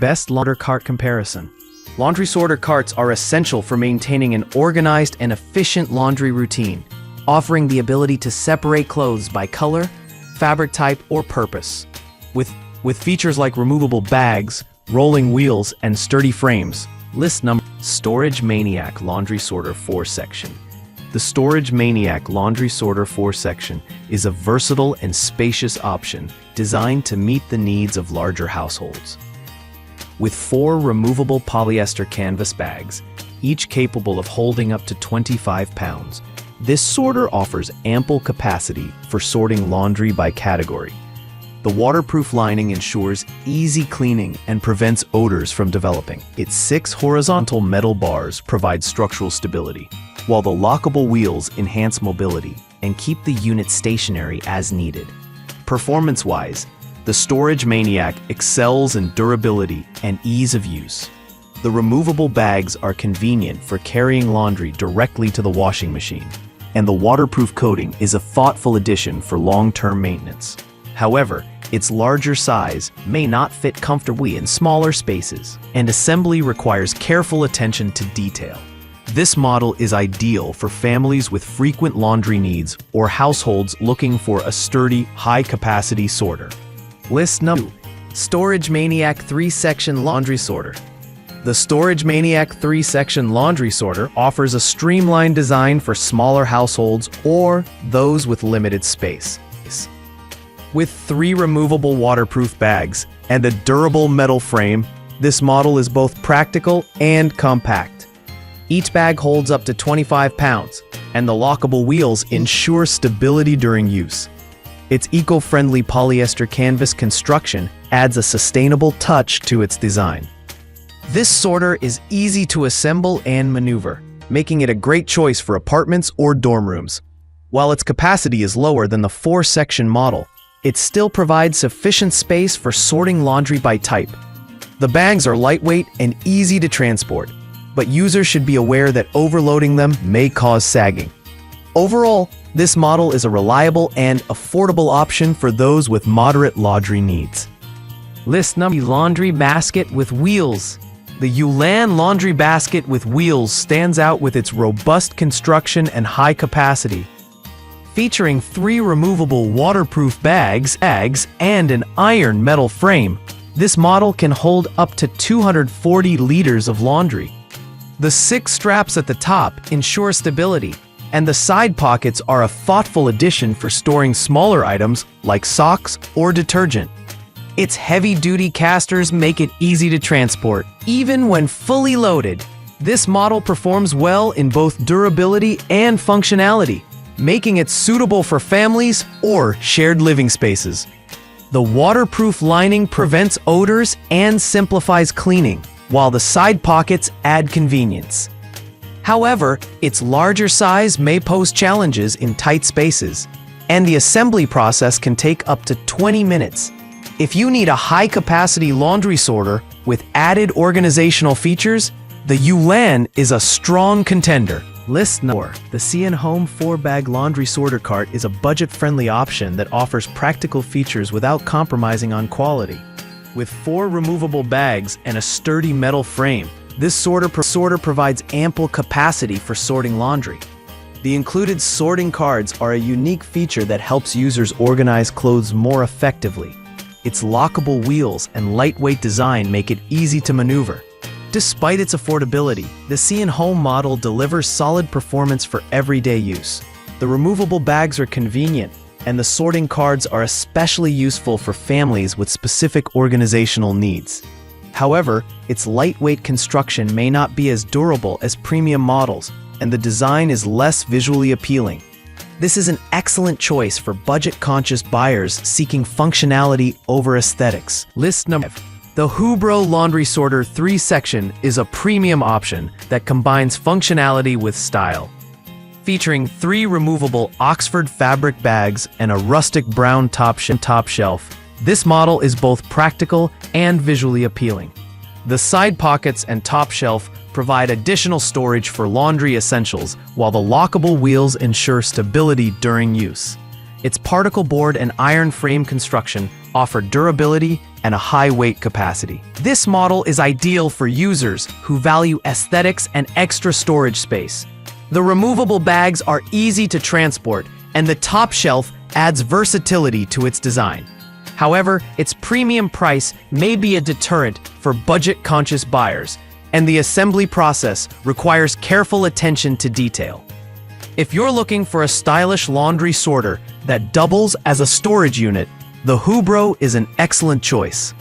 Best laundry cart comparison. Laundry sorter carts are essential for maintaining an organized and efficient laundry routine, offering the ability to separate clothes by color, fabric type, or purpose. With features like removable bags, rolling wheels, and sturdy frames. List number. Storage Maniac Laundry Sorter 4-section. The Storage Maniac Laundry Sorter 4-section is a versatile and spacious option designed to meet the needs of larger households. With 4 removable polyester canvas bags, each capable of holding up to 25 pounds, this sorter offers ample capacity for sorting laundry by category. The waterproof lining ensures easy cleaning and prevents odors from developing. Its 6 horizontal metal bars provide structural stability, while the lockable wheels enhance mobility and keep the unit stationary as needed. Performance-wise, the Storage Maniac excels in durability and ease of use. The removable bags are convenient for carrying laundry directly to the washing machine, and the waterproof coating is a thoughtful addition for long-term maintenance. However, its larger size may not fit comfortably in smaller spaces, and assembly requires careful attention to detail. This model is ideal for families with frequent laundry needs or households looking for a sturdy, high-capacity sorter. List number 2. Storage Maniac 3-section Laundry Sorter. The Storage Maniac 3-section Laundry Sorter offers a streamlined design for smaller households or those with limited space. With 3 removable waterproof bags and a durable metal frame, this model is both practical and compact. Each bag holds up to 25 pounds, and the lockable wheels ensure stability during use. Its eco-friendly polyester canvas construction adds a sustainable touch to its design. This sorter is easy to assemble and maneuver, making it a great choice for apartments or dorm rooms. While its capacity is lower than the 4-section model, it still provides sufficient space for sorting laundry by type. The bags are lightweight and easy to transport, but users should be aware that overloading them may cause sagging. Overall, this model is a reliable and affordable option for those with moderate laundry needs. List number. Laundry Basket with Wheels. The Ulan Laundry Basket with Wheels stands out with its robust construction and high capacity. Featuring 3 removable waterproof bags and an iron metal frame, this model can hold up to 240 liters of laundry. The 6 straps at the top ensure stability, and the side pockets are a thoughtful addition for storing smaller items like socks or detergent. Its heavy-duty casters make it easy to transport, even when fully loaded. This model performs well in both durability and functionality, making it suitable for families or shared living spaces. The waterproof lining prevents odors and simplifies cleaning, while the side pockets add convenience. However, its larger size may pose challenges in tight spaces, and the assembly process can take up to 20 minutes. If you need a high-capacity laundry sorter with added organizational features, the Ulan is a strong contender. List number. The CN Home 4-bag laundry sorter cart is a budget-friendly option that offers practical features without compromising on quality. With 4 removable bags and a sturdy metal frame, this sorter provides ample capacity for sorting laundry. The included sorting cards are a unique feature that helps users organize clothes more effectively. Its lockable wheels and lightweight design make it easy to maneuver. Despite its affordability, the CN Home model delivers solid performance for everyday use. The removable bags are convenient, and the sorting cards are especially useful for families with specific organizational needs. However, its lightweight construction may not be as durable as premium models, and the design is less visually appealing. This is an excellent choice for budget-conscious buyers seeking functionality over aesthetics. List number 5. The Hubro Laundry Sorter 3-section is a premium option that combines functionality with style. Featuring 3 removable Oxford fabric bags and a rustic brown top shelf, this model is both practical and visually appealing. The side pockets and top shelf provide additional storage for laundry essentials, while the lockable wheels ensure stability during use. Its particle board and iron frame construction offer durability and a high weight capacity. This model is ideal for users who value aesthetics and extra storage space. The removable bags are easy to transport, and the top shelf adds versatility to its design. However, its premium price may be a deterrent for budget-conscious buyers, and the assembly process requires careful attention to detail. If you're looking for a stylish laundry sorter that doubles as a storage unit, the Hubro is an excellent choice.